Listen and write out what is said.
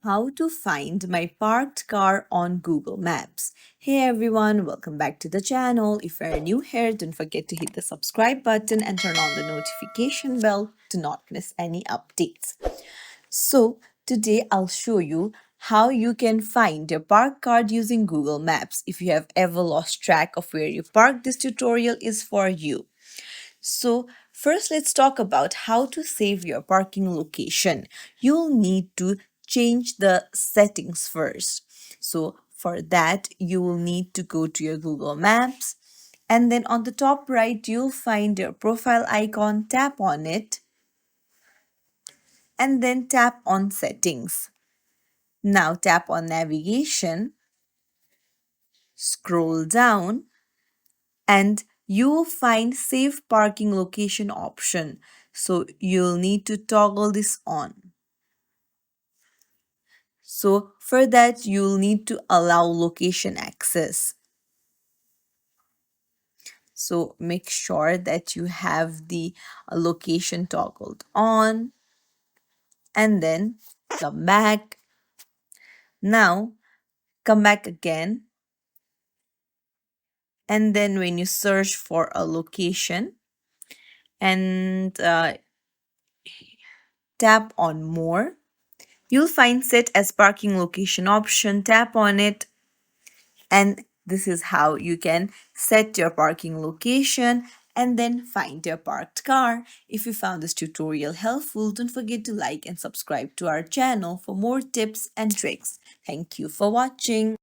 how to find my parked car on Google Maps. Hey everyone, welcome back to the channel. If you're new here, don't forget to hit the subscribe button and turn on the notification bell to not miss any updates. So today I'll show you how you can find your park card using Google Maps. If you have ever lost track of where you parked, this tutorial is for you. So first let's talk about how to save your parking location. You'll need to change the settings first. So for that, you will need to go to your Google Maps, and then on the top right, you'll find your profile icon, tap on it, and then tap on settings. Now tap on navigation, scroll down, and you will find save parking location option. So you'll need to toggle this on. So for that, you'll need to allow location access. So make sure that you have the location toggled on, and then come back. Now come back again, and then when you search for a location and tap on more, you'll find set as parking location option. Tap on it, and this is how you can set your parking location and then find your parked car. If you found this tutorial helpful, don't forget to like and subscribe to our channel for more tips and tricks. Thank you for watching.